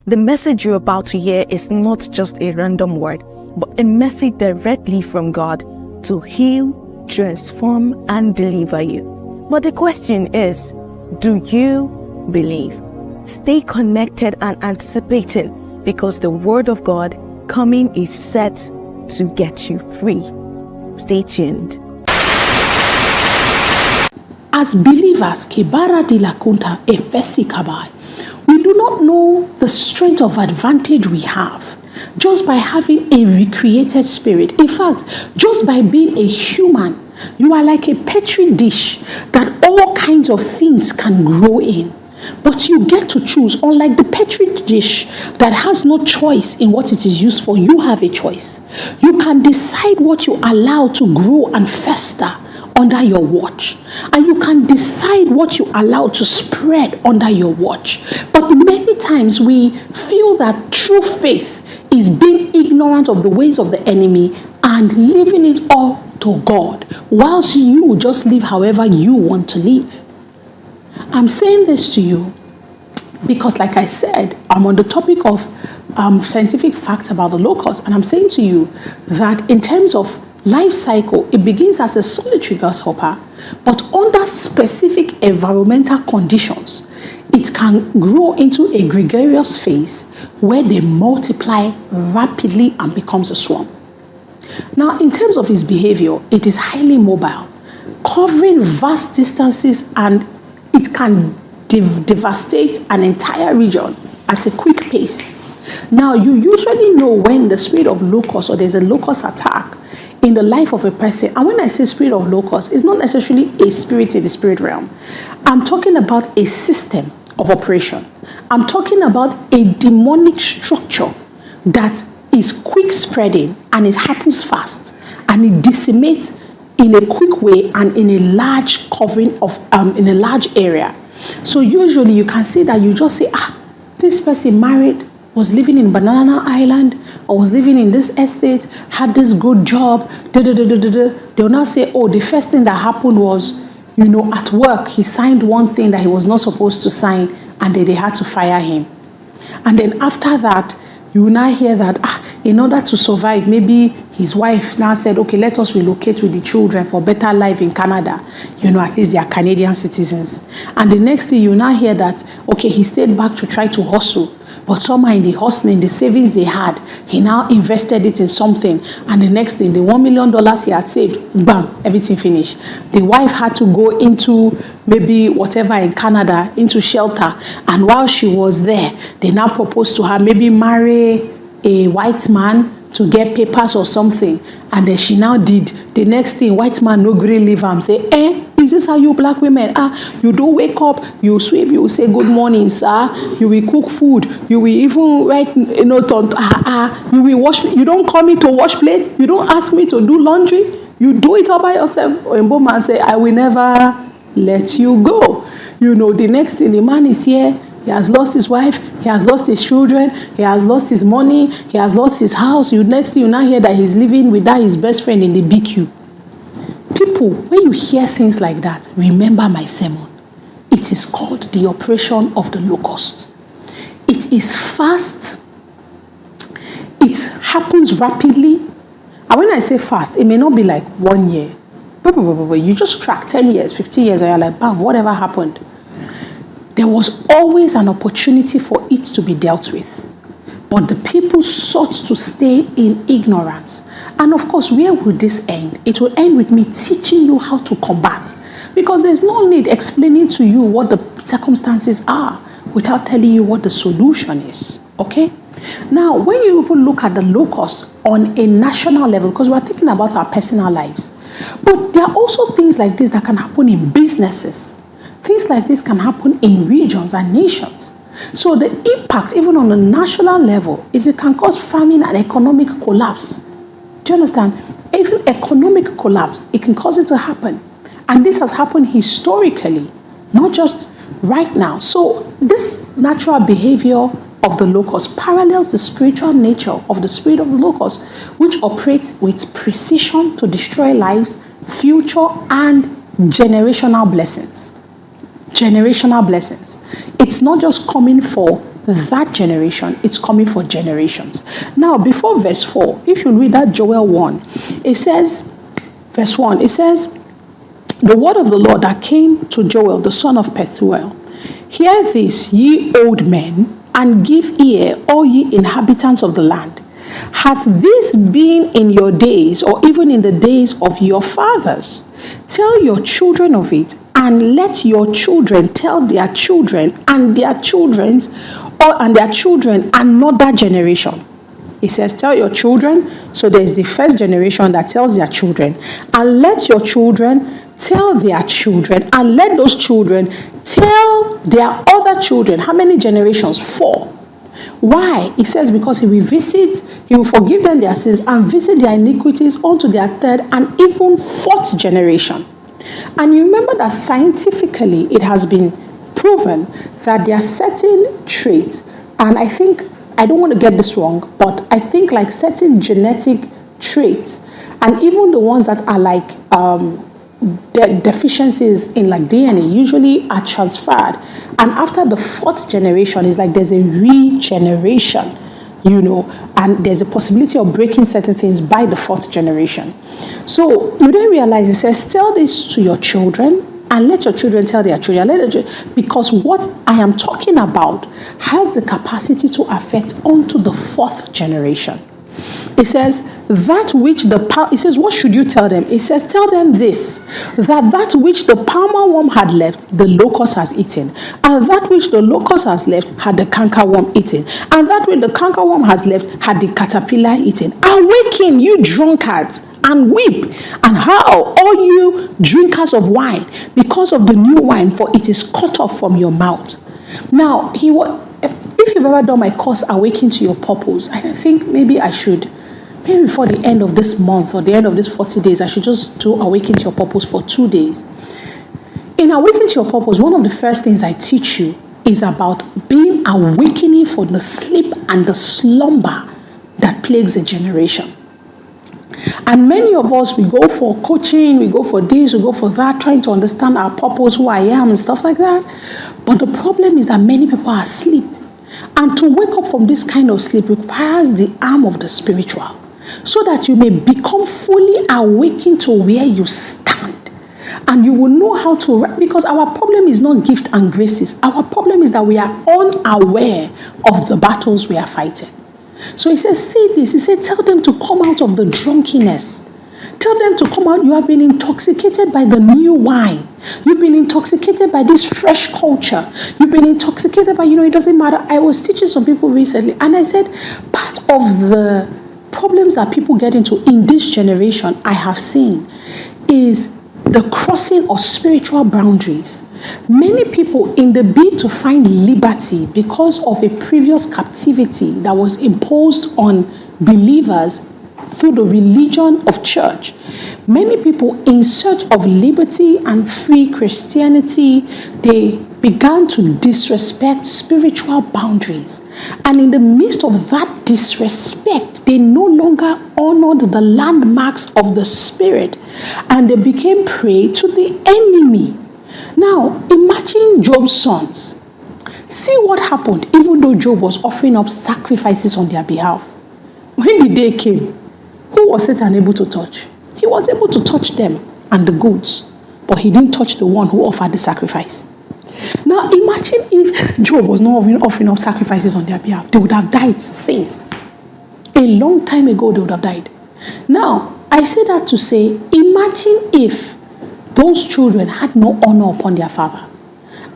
The message you're about to hear is not just a random word, but a message directly from God to heal, transform, and deliver you. But the question is, do you believe? Stay connected and anticipating, because the word of God coming is set to get you free. Stay tuned. As believers, Kebara di la Kunta Efesi Kabai, we do not know the strength of advantage we have just by having a recreated spirit. In fact, just by being a human, you are like a petri dish that all kinds of things can grow in. But you get to choose. Unlike the petri dish that has no choice in what it is used for, you have a choice. You can decide what you allow to grow and fester under your watch, and you can decide what you allow to spread under your watch. But many times we feel that true faith is being ignorant of the ways of the enemy and leaving it all to God, whilst you just live however you want to live. I'm saying this to you because, like I said, I'm on the topic of scientific facts about the locust, and I'm saying to you that in terms of life cycle, it begins as a solitary grasshopper, but under specific environmental conditions, it can grow into a gregarious phase where they multiply rapidly and becomes a swarm. Now, in terms of its behavior, it is highly mobile, covering vast distances, and it can devastate an entire region at a quick pace. Now, you usually know when the spirit of locust or there's a locust attack in the life of a person. And when I say spirit of locust, it's not necessarily a spirit in the spirit realm. I'm talking about a system of operation. I'm talking about a demonic structure that is quick spreading, and it happens fast, and it decimates in a quick way and in a large covering of in a large area. So usually you can see that you just say, this person married, was living in Banana Island, or was living in this estate, had this good job, They'll now say, oh, the first thing that happened was, at work, he signed one thing that he was not supposed to sign, and they had to fire him. And then after that, you will now hear that, in order to survive, maybe his wife now said, okay, let us relocate with the children for better life in Canada. At least they are Canadian citizens. And the next thing, you now hear that, okay, he stayed back to try to hustle. But somehow in the hustling, the savings they had, he now invested it in something. And the next thing, the $1 million he had saved, bam, everything finished. The wife had to go into maybe whatever in Canada, into shelter. And while she was there, they now proposed to her, maybe marry a white man to get papers or something. And then she now did. The next thing, white man no gree leave am, say, is this how you black women are? You don't wake up, you sweep, you say good morning, sir. You will cook food. You will even write, you will wash. You don't call me to wash plates. You don't ask me to do laundry. You do it all by yourself. And man say, I will never let you go. The next thing, the man is here. He has lost his wife. He has lost his children. He has lost his money. He has lost his house. Next thing, you now hear that he's living without his best friend in the BQ. People, when you hear things like that, remember my sermon. It is called the operation of the locust. It is fast. It happens rapidly. And when I say fast, it may not be like 1 year. You just track 10 years, 15 years, and you're like, bam, whatever happened. There was always an opportunity for it to be dealt with. But the people sought to stay in ignorance. And of course, where would this end? It will end with me teaching you how to combat. Because there's no need explaining to you what the circumstances are without telling you what the solution is. Okay? Now, when you even look at the locust on a national level, because we're thinking about our personal lives, but there are also things like this that can happen in businesses. Things like this can happen in regions and nations. So the impact, even on a national level, is it can cause famine and economic collapse. Do you understand? Even economic collapse, it can cause it to happen. And this has happened historically, not just right now. So this natural behavior of the locust parallels the spiritual nature of the spirit of the locust, which operates with precision to destroy lives, future, and generational blessings. Generational blessings. It's not just coming for that generation, it's coming for generations. Now, before verse 4, if you read that Joel 1, it says, verse 1, it says, the word of the Lord that came to Joel, the son of Pethuel. Hear this, ye old men, and give ear, all ye inhabitants of the land. Hath this been in your days, or even in the days of your fathers? Tell your children of it, and let your children tell their children, and their children's, and their children another generation. It says, tell your children. So there's the first generation that tells their children, and let your children tell their children, and let those children tell their other children. How many generations? 4. Why? It says, because he will forgive them their sins and visit their iniquities unto their 3rd and even 4th generation. And you remember that scientifically it has been proven that there are certain traits, and I think, I don't want to get this wrong, but I think like certain genetic traits, and even the ones that are like the deficiencies in like DNA usually are transferred, and after the 4th generation is like there's a regeneration, and there's a possibility of breaking certain things by the 4th generation. So you then realize it says, tell this to your children, and let your children tell their children, because what I am talking about has the capacity to affect onto the 4th generation. It says, it says, what should you tell them? It says, tell them this, that which the palmer worm had left, the locust has eaten, and that which the locust has left, had the cankerworm eaten, and that which the cankerworm has left, had the caterpillar eaten. Awaken, you drunkards, and weep, and howl, all you drinkers of wine, because of the new wine, for it is cut off from your mouth. Now, if you've ever done my course, Awaken to Your Purpose, I think maybe before the end of this month or the end of these 40 days, I should just do Awaken to Your Purpose for 2 days. In Awaken to Your Purpose, one of the first things I teach you is about being awakening from the sleep and the slumber that plagues a generation. And many of us, we go for coaching, we go for this, we go for that, trying to understand our purpose, who I am, and stuff like that. But the problem is that many people are asleep. And to wake up from this kind of sleep requires the arm of the spiritual, so that you may become fully awakened to where you stand. And you will know how to, because our problem is not gift and graces. Our problem is that we are unaware of the battles we are fighting. So he says, say this. He said, tell them to come out of the drunkenness. Tell them to come out. You have been intoxicated by the new wine. You've been intoxicated by this fresh culture. You've been intoxicated by, it doesn't matter. I was teaching some people recently, and I said, part of the problems that people get into in this generation, I have seen, is the crossing of spiritual boundaries. Many people, in the bid to find liberty because of a previous captivity that was imposed on believers through the religion of church, many people in search of liberty and free Christianity, they began to disrespect spiritual boundaries. And in the midst of that disrespect, they no longer honored the landmarks of the spirit, and they became prey to the enemy. Now, imagine Job's sons. See what happened even though Job was offering up sacrifices on their behalf. When the day came, who was Satan able to touch? He was able to touch them and the goods, but he didn't touch the one who offered the sacrifice. Now, imagine if Job was not offering up sacrifices on their behalf. They would have died since. A long time ago, they would have died. Now, I say that to say, imagine if those children had no honor upon their father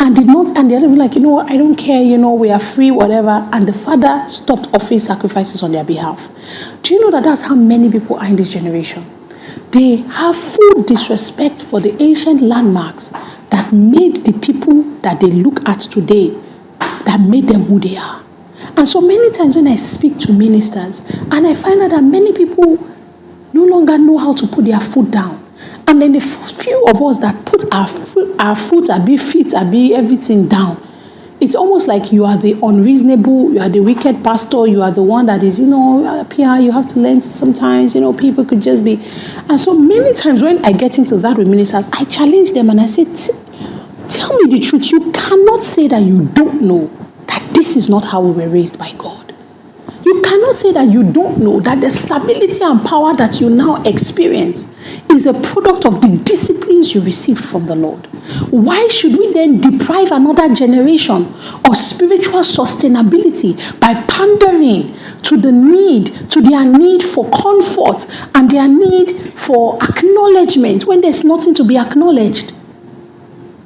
and they're like, I don't care, we are free, whatever. And the father stopped offering sacrifices on their behalf. Do you know that that's how many people are in this generation? They have full disrespect for the ancient landmarks that made the people that they look at today, that made them who they are. And so many times when I speak to ministers, and I find out that many people no longer know how to put their foot down. And then the few of us that put our foot, feet, everything down, it's almost like you are the unreasonable, you are the wicked pastor, you are the one that is, PR, you have to learn sometimes, people could just be. And so many times when I get into that with ministers, I challenge them and I say, tell me the truth. You cannot say that you don't know that this is not how we were raised by God. You cannot say that you don't know that the stability and power that you now experience is a product of the disciplines you received from the Lord. Why should we then deprive another generation of spiritual sustainability by pandering to their need for comfort and their need for acknowledgement when there's nothing to be acknowledged?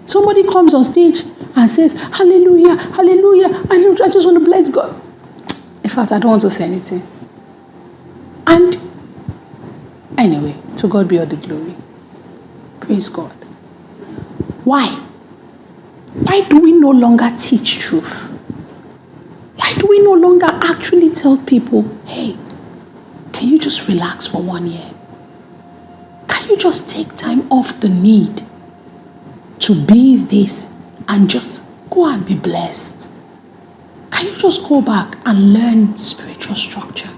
Somebody comes on stage and says, hallelujah, hallelujah, hallelujah, I just want to bless God. In fact, I don't want to say anything. And anyway, to God be all the glory. Praise God. Why? Why do we no longer teach truth? Why do we no longer actually tell people, hey, can you just relax for 1 year? Can you just take time off the need to be this and just go and be blessed? Can you just go back and learn spiritual structure?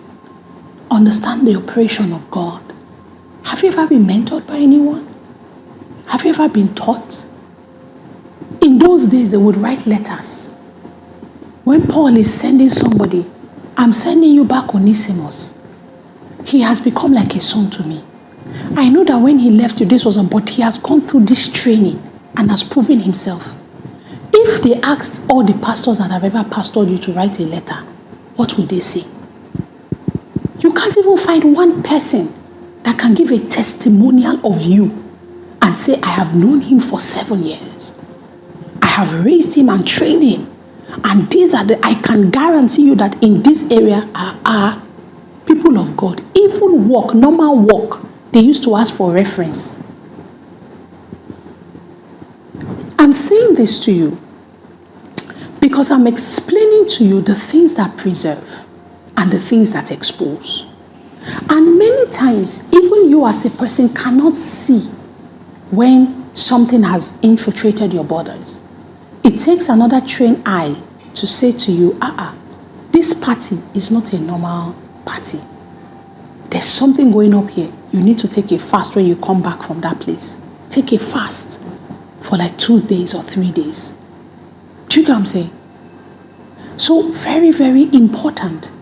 Understand the operation of God? Have you ever been mentored by anyone? Have you ever been taught? In those days, they would write letters. When Paul is sending somebody, I'm sending you back Onesimus. He has become like a son to me. I know that when he left you, this was but he has gone through this training and has proven himself. If they asked all the pastors that have ever pastored you to write a letter, what would they say? You can't even find one person that can give a testimonial of you and say, I have known him for 7 years. I have raised him and trained him. And I can guarantee you that in this area are people of God. Even normal work, they used to ask for reference. I'm saying this to you because I'm explaining to you the things that preserve and the things that expose. And many times, even you as a person cannot see when something has infiltrated your borders. It takes another trained eye to say to you, this party is not a normal party. There's something going up here. You need to take a fast when you come back from that place. Take a fast for like 2 days or 3 days. Do you get what I'm saying? So very, very important.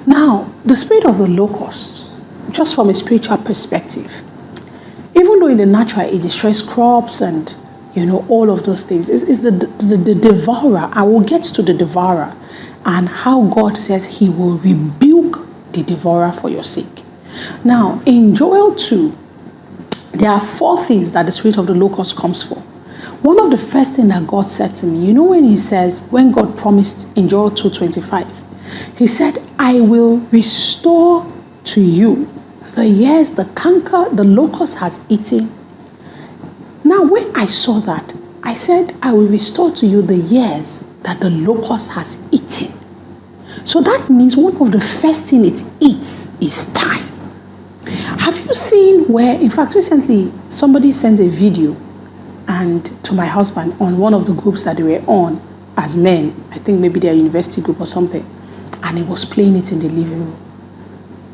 Now, the spirit of the locust, just from a spiritual perspective, even though in the natural it destroys crops and all of those things, is the devourer. I will get to the devourer and how God says he will rebuke the devourer for your sake. Now, in Joel 2, there are 4 things that the spirit of the locust comes for. One of the first things that God said to me, when God promised in Joel 2:25, he said, I will restore to you the years the canker, the locust has eaten. Now, when I saw that, I said, I will restore to you the years that the locust has eaten. So that means one of the first things it eats is time. Have you seen where, in fact, recently somebody sent a video and to my husband on one of the groups that they were on as men, I think maybe their university group or something, and he was playing it in the living room.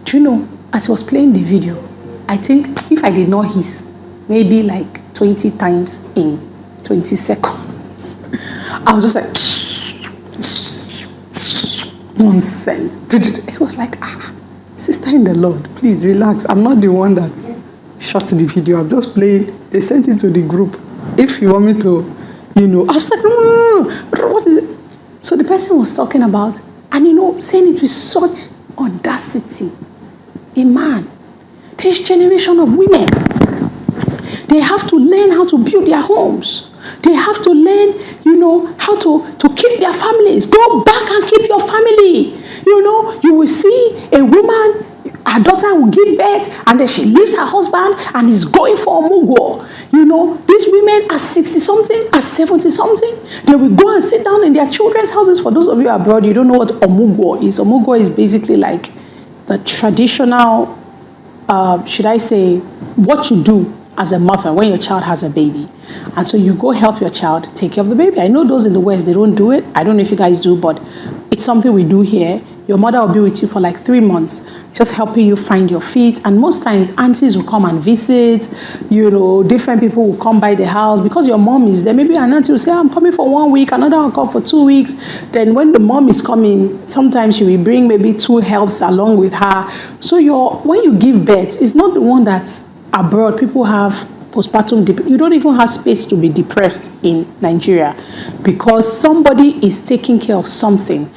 Do you know, as he was playing the video, I think if I did not hiss, maybe like 20 times in 20 seconds, I was just like, nonsense. It was like, sister in the Lord, please relax. I'm not the one that shot the video. I'm just playing. They sent it to the group. If you want me to, I was like, no, what is it? So the person was talking about, and saying it with such audacity. A man, this generation of women, they have to learn how to build their homes. They have to learn, how to keep their families. Go back and keep your family. You will see a woman, her daughter will give birth, and then she leaves her husband and is going for Omugwo. These women are 60-something, are 70-something. They will go and sit down in their children's houses. For those of you abroad, you don't know what Omugwo is. Omugwo is basically like the traditional, should I say, what you do as a mother when your child has a baby. And so you go help your child take care of the baby. I know those in the West, they don't do it. I don't know if you guys do, but it's something we do here. Your mother will be with you for like 3 months, just helping you find your feet. And most times, aunties will come and visit. Different people will come by the house because your mom is there. Maybe an auntie will say, I'm coming for 1 week, another will come for 2 weeks. Then when the mom is coming, sometimes she will bring maybe 2 helps along with her. So when you give birth, it's not the one that's abroad. People have postpartum depression. You don't even have space to be depressed in Nigeria because somebody is taking care of something.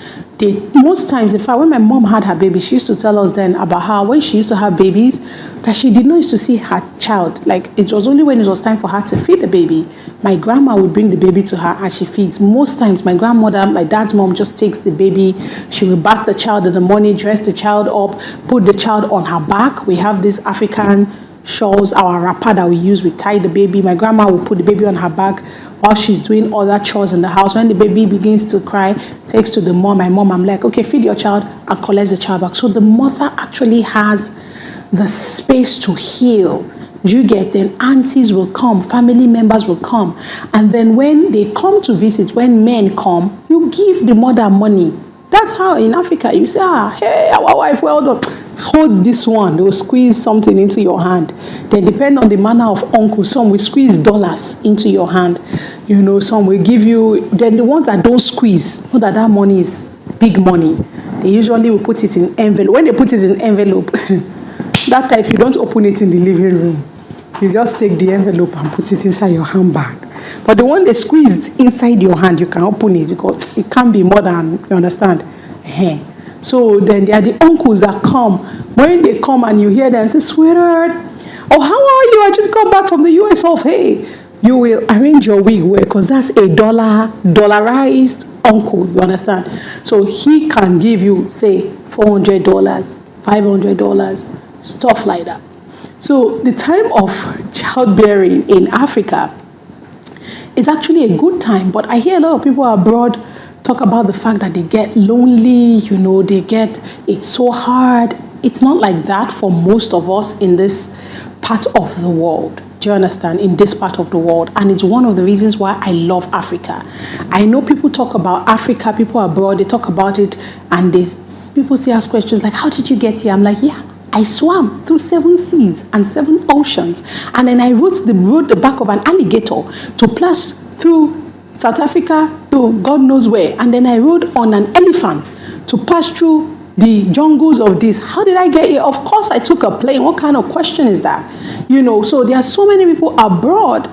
Most times, in fact, when my mom had her baby, she used to tell us then about how when she used to have babies, that she did not used to see her child. Like, it was only when it was time for her to feed the baby, my grandma would bring the baby to her and she feeds. Most times, my grandmother, my dad's mom, just takes the baby. She will bath the child in the morning, dress the child up, put the child on her back. We have this African shawls, our wrapper that we use, we tie the baby. My grandma will put the baby on her back while she's doing other chores in the house. When the baby begins to cry, takes to the mom. My mom, I'm like, okay, feed your child and collects the child back. So the mother actually has the space to heal. You get, then aunties will come, family members will come. And then when they come to visit, when men come, you give the mother money. That's how in Africa you say, hey, our wife, well done. Hold this one. They will squeeze something into your hand. Then depend on the manner of uncle. Some will squeeze dollars into your hand. Some will give you. Then the ones that don't squeeze, know that money is big money. They usually will put it in envelope. When they put it in envelope, that type, you don't open it in the living room. You just take the envelope and put it inside your handbag. But the one they squeezed inside your hand, you can open it because it can't be more than, you understand? So then there are the uncles that come. When they come and you hear them say, sweetheart, oh, how are you? I just got back from the US of, hey, you will arrange your wig well because that's a dollarized uncle, you understand? So he can give you, say, $400, $500, stuff like that. So the time of childbearing in Africa is actually a good time, but I hear a lot of people abroad talk about the fact that they get lonely, they get, it's so hard. It's not like that for most of us in this part of the world. Do you understand? In this part of the world. And it's one of the reasons why I love Africa. I know people talk about Africa, people abroad, they talk about it, and people still ask questions like, how did you get here? I'm like, yeah, I swam through 7 seas and 7 oceans. And then I rode the back of an alligator to pass through South Africa to God knows where. And then I rode on an elephant to pass through the jungles of this. How did I get here? Of course, I took a plane. What kind of question is that? So there are so many people abroad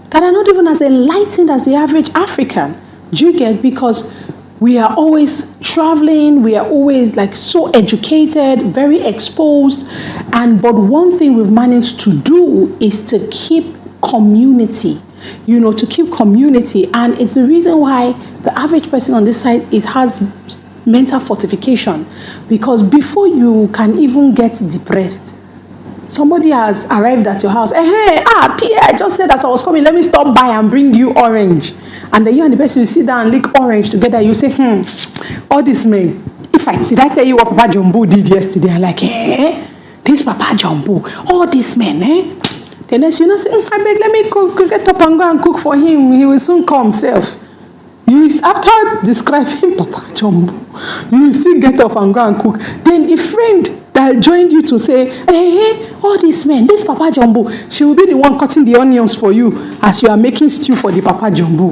that are not even as enlightened as the average African. Do you get? Because we are always traveling. We are always like so educated, very exposed. But one thing we've managed to do is to keep community. To keep community. And it's the reason why the average person on this side has mental fortification. Because before you can even get depressed, somebody has arrived at your house. Hey, Pierre, I just said as I was coming, let me stop by and bring you orange. And then you and the person will sit down and lick orange together. You say, all these men. Did I tell you what Papa Jumbo did yesterday? I'm like, this Papa Jumbo, all these men, The next, say, I beg, let me get up and go and cook for him. He will soon come himself. After describing Papa Jumbo, you will still get up and go and cook. Then the friend that joined you to say, hey, all these men, this Papa Jumbo, she will be the one cutting the onions for you as you are making stew for the Papa Jumbo.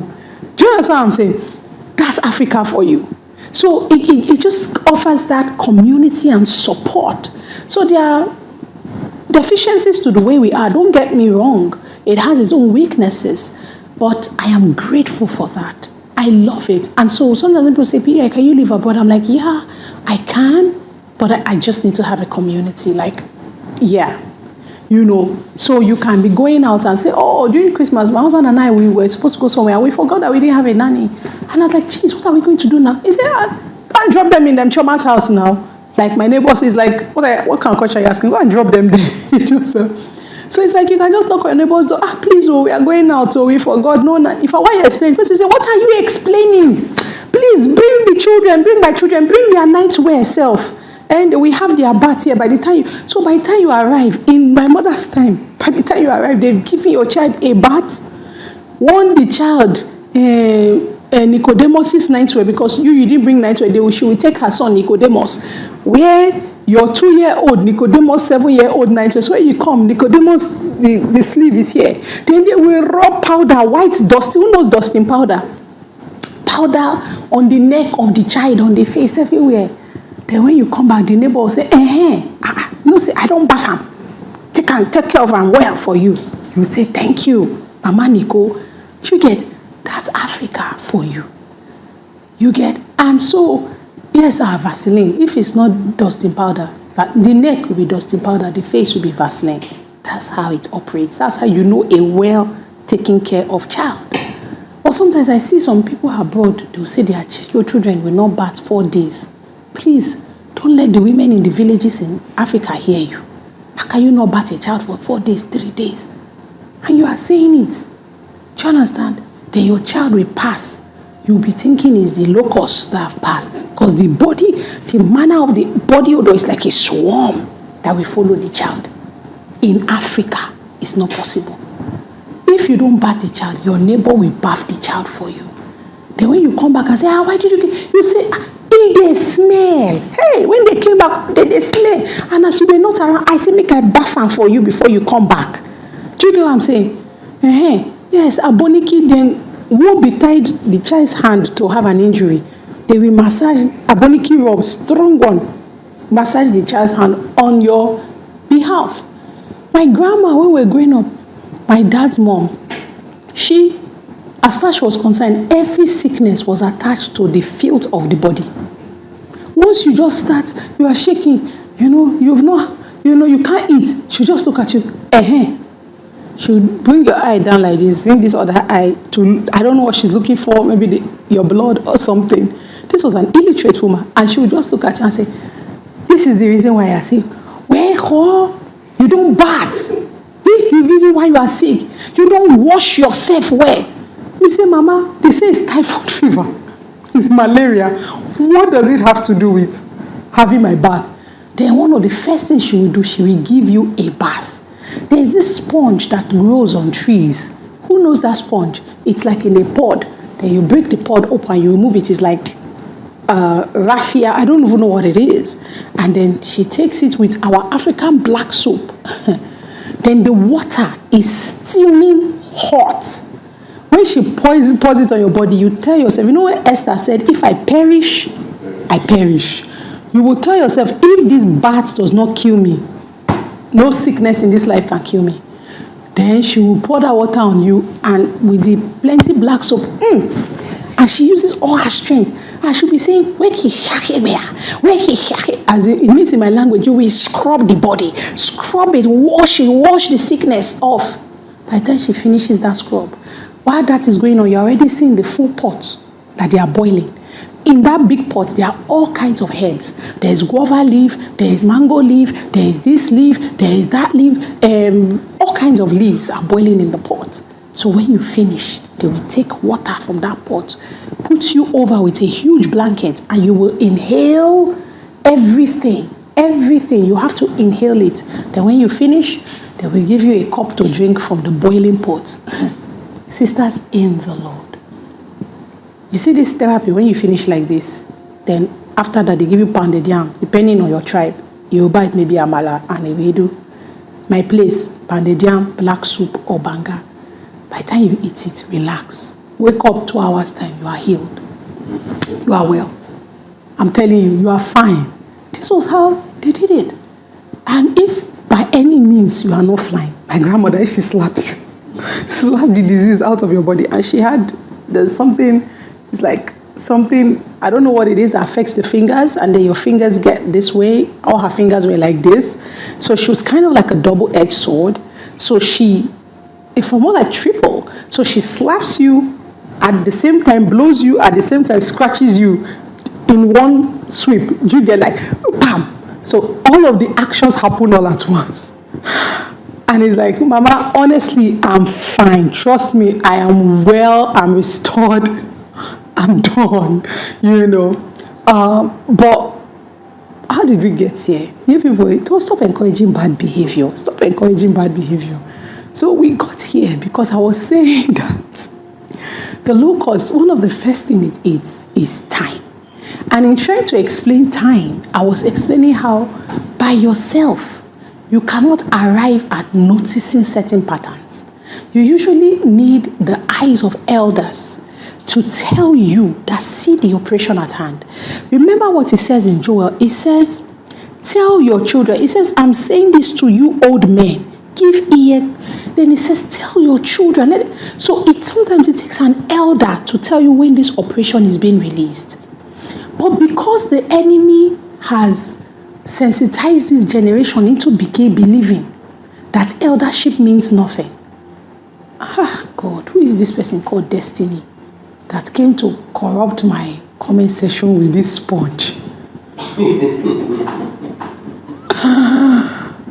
Do you understand what I'm saying? That's Africa for you. So it just offers that community and support. So there are deficiencies to the way we are. Don't get me wrong. It has its own weaknesses. But I am grateful for that. I love it. And so sometimes people say, Pierre, can you live abroad? I'm like, yeah, I can. But I just need to have a community. Like, yeah. So you can be going out and say, oh, during Christmas, my husband and I, we were supposed to go somewhere. We forgot that we didn't have a nanny. And I was like, geez, what are we going to do now? He said, I drop them in them Choma's house now. Like my neighbor says, like, what kind of question are you asking? Go and drop them there. So it's like you can just knock on your neighbor's door. Please, we are going out. We forgot. No, if I want you to explain, person say, what are you explaining? Please bring the children, bring my children, bring their nightwear self. And we have their bath here by the time you arrive, in my mother's time, by the time you arrive, they've given your child a bath, warn the child Nicodemus's nightwear, because you didn't bring nightwear. She will take her son Nicodemus, wear your 2-year-old Nicodemus 7-year-old nightwear. So when you come, Nicodemus, the sleeve is here. Then they will rub powder, white dust. Who knows dusting powder? Powder on the neck of the child, on the face, everywhere. Then when you come back, the neighbor will say, you say, I don't bath him. Take care of him well for you. You say, thank you, Mama Nico. You get, that's Africa for you. You get, and so, yes, our Vaseline. If it's not dusting powder, the neck will be dusting powder, the face will be Vaseline. That's how it operates. That's how you know a well taken care of child. Or sometimes I see some people abroad, they'll say your children will not bath 4 days. Please, don't let the women in the villages in Africa hear you. How can you not bath a child for 4 days, 3 days? And you are saying it. Do you understand? Then your child will pass. You'll be thinking it's the locusts that have passed. Because the manner of the body odor is like a swarm that will follow the child. In Africa, it's not possible. If you don't bath the child, your neighbor will bath the child for you. Then when you come back and say, why did you get? You say, they smell. Hey, when they came back, they smell. And as you were not around, I say, make I bath them for you before you come back. Do you get what I'm saying? Yes, Aboniki then will be tied the child's hand to have an injury. They will massage Aboniki rub, strong one, massage the child's hand on your behalf. My grandma, when we were growing up, my dad's mom, she, as far as she was concerned, every sickness was attached to the filth of the body. Once you just start, you are shaking, you can't eat. She'll just look at you, She'll bring your eye down like this, bring this other eye to, I don't know what she's looking for, maybe your blood or something. This was an illiterate woman, and she would just look at you and say, this is the reason why I say, you don't bath. This is the reason why you are sick. You don't wash yourself well. You say, Mama, they say it's typhoid fever. It's malaria. What does it have to do with having my bath? Then one of the first things she will do, she will give you a bath. There's this sponge that grows on trees. Who knows that sponge? It's like in a pod. Then you break the pod open, you remove it. It's like raffia. I don't even know what it is. And then she takes it with our African black soap. Then the water is steaming hot. When she pours it on your body, you tell yourself, you know what Esther said, if I perish, I perish. You will tell yourself, if this bath does not kill me, no sickness in this life can kill me. Then she will pour that water on you, and with the plenty black soap, and she uses all her strength. And she'll be saying, as it means in my language, you will scrub the body, scrub it, wash the sickness off. By the time she finishes that scrub, while that is going on, you're already seeing the full pot that they are boiling. In that big pot, there are all kinds of herbs. There is guava leaf, there is mango leaf, there is this leaf, there is that leaf. All kinds of leaves are boiling in the pot. So when you finish, they will take water from that pot, put you over with a huge blanket, and you will inhale everything. Everything. You have to inhale it. Then when you finish, they will give you a cup to drink from the boiling pot. Sisters in the Lord. You see this therapy, when you finish like this, then after that they give you pounded yam, depending on your tribe. Yoruba, it may be amala and ewedu. My place, pounded yam, black soup or banga. By the time you eat it, relax. Wake up 2 hours time, you are healed. You are well. I'm telling you, you are fine. This was how they did it. And if by any means you are not flying, my grandmother, she slapped you. Slap the disease out of your body. And there's something, it's like something, I don't know what it is, that affects the fingers, and then your fingers get this way. All her fingers were like this. So she was kind of like a double-edged sword. So if more like triple. So she slaps you at the same time, blows you at the same time, scratches you in one sweep. You get like, bam. So all of the actions happen all at once. And it's like, Mama, honestly, I'm fine. Trust me, I am well, I'm restored, I'm done, But how did we get here? You people, don't stop encouraging bad behavior. Stop encouraging bad behavior. So we got here because I was saying that The locust, one of the first things it eats is time. And in trying to explain time, I was explaining how by yourself, you cannot arrive at noticing certain patterns. You usually need the eyes of elders to tell you that see the operation at hand. Remember what it says in Joel. It says, tell your children. It says, I'm saying this to you old men. Give ear. Then it says, tell your children. So sometimes it takes an elder to tell you when this operation is being released. But because the enemy has sensitized this generation into believing that eldership means nothing. God, who is this person called Destiny that came to corrupt my comment section with this sponge?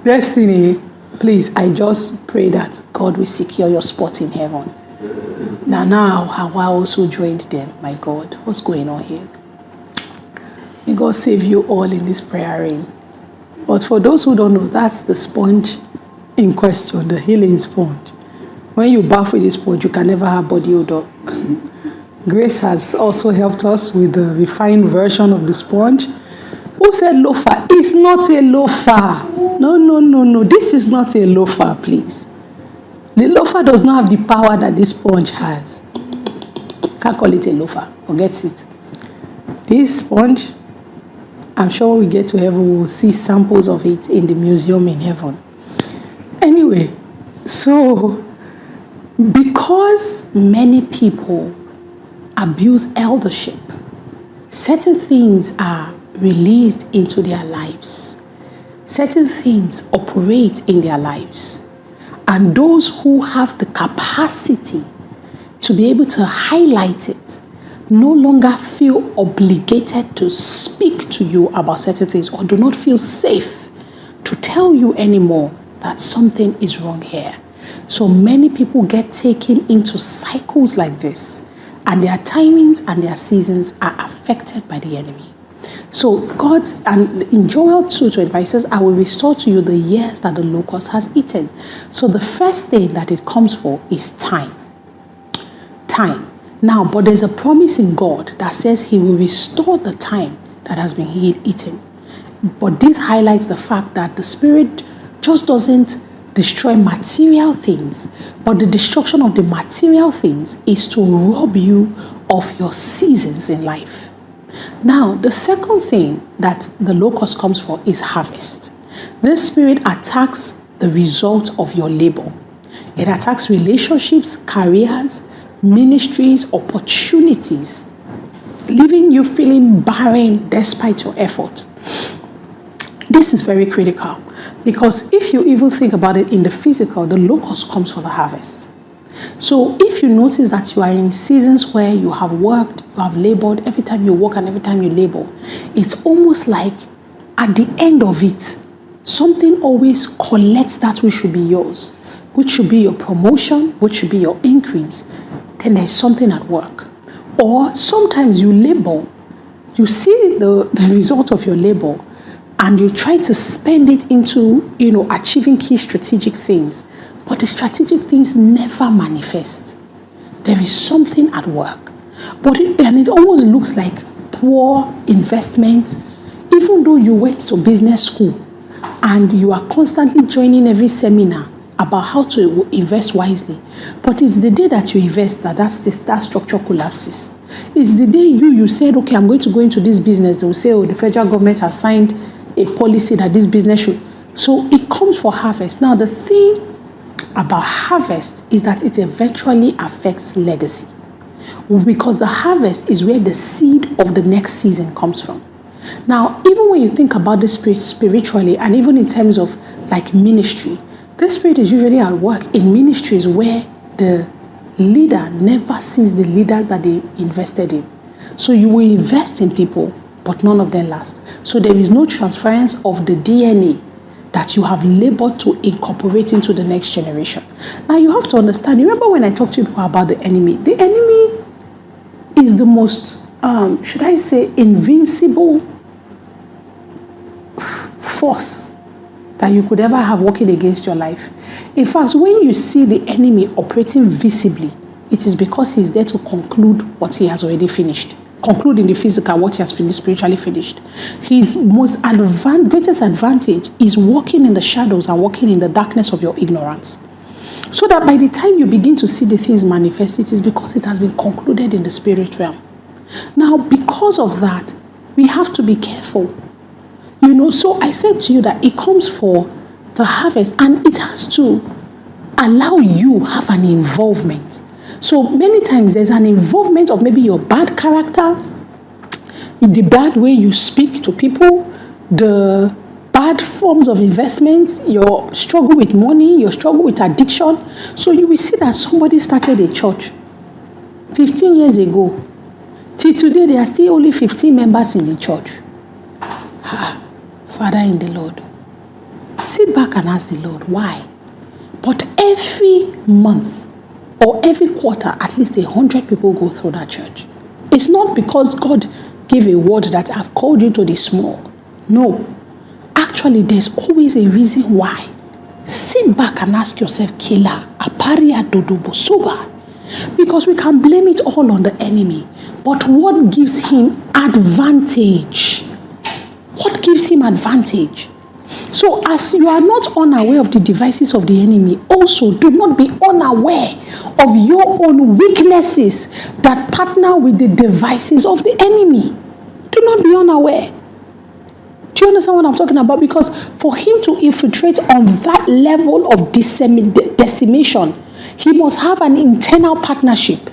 Destiny, please, I just pray that God will secure your spot in heaven. Now, how I also joined them. My God, what's going on here? May God save you all in this prayer rain. But for those who don't know, that's the sponge in question, the healing sponge. When you bath with this sponge, you can never have body odor. Grace has also helped us with the refined version of the sponge. Who said loafer? It's not a loafer. No. This is not a loafer, please. The loafer does not have the power that this sponge has. Can't call it a loafer. Forget it. This sponge, I'm sure when we get to heaven, we'll see samples of it in the museum in heaven. Anyway, so because many people abuse eldership, certain things are released into their lives. Certain things operate in their lives. And those who have the capacity to be able to highlight it no longer feel obligated to speak to you about certain things, or do not feel safe to tell you anymore that something is wrong here. So many people get taken into cycles like this, and their timings and their seasons are affected by the enemy. So and in Joel 2:25 says, I will restore to you the years that the locust has eaten. So the first thing that it comes for is time. Time. Now, but there's a promise in God that says he will restore the time that has been eaten. But this highlights the fact that the Spirit just doesn't destroy material things, but the destruction of the material things is to rob you of your seasons in life. Now, the second thing that the locust comes for is harvest. This spirit attacks the result of your labor. It attacks relationships, careers, ministries, opportunities, leaving you feeling barren despite your effort. This is very critical because if you even think about it in the physical, the locust comes for the harvest. So if you notice that you are in seasons where you have worked, you have labored, every time you work and every time you labor, it's almost like at the end of it, something always collects that which should be yours, which should be your promotion, which should be your increase. Then there's something at work. Or sometimes you labor, you see the result of your labor, and you try to spend it into, achieving key strategic things. But the strategic things never manifest. There is something at work. And it almost looks like poor investment. Even though you went to business school and you are constantly joining every seminar about how to invest wisely. But it's the day that you invest that structure collapses. It's the day you said, okay, I'm going to go into this business. They will say, the federal government has signed a policy that this business should. So it comes for harvest. Now, the thing about harvest is that it eventually affects legacy, because the harvest is where the seed of the next season comes from. Now, even when you think about this spirit spiritually, and even in terms of like ministry, this spirit is usually at work in ministries where the leader never sees the leaders that they invested in. So you will invest in people, but none of them last. So there is no transference of the DNA that you have labored to incorporate into the next generation. Now you have to understand, remember when I talked to you about the enemy? The enemy is the most, should I say, invincible force that you could ever have working against your life. In fact, when you see the enemy operating visibly, it is because he's there to conclude what he has already finished. Conclude in the physical what he has finished, spiritually finished. His greatest advantage is walking in the shadows and walking in the darkness of your ignorance. So that by the time you begin to see the things manifest, it is because it has been concluded in the spirit realm. Now, because of that, we have to be careful. So I said to you that it comes for the harvest and it has to allow you have an involvement. So many times there's an involvement of maybe your bad character, the bad way you speak to people, the bad forms of investments, your struggle with money, your struggle with addiction. So you will see that somebody started a church 15 years ago. Till today, there are still only 15 members in the church. Father in the Lord, sit back and ask the Lord, why? But every month or every quarter, at least 100 people go through that church. It's not because God gave a word that I've called you to the small. No. Actually, there's always a reason why. Sit back and ask yourself, Kila, Aparia Dodobo Soba. Because we can blame it all on the enemy. But what gives him advantage? What gives him advantage? So as you are not unaware of the devices of the enemy, also do not be unaware of your own weaknesses that partner with the devices of the enemy. Do not be unaware. Do you understand what I'm talking about? Because for him to infiltrate on that level of decimation, he must have an internal partnership.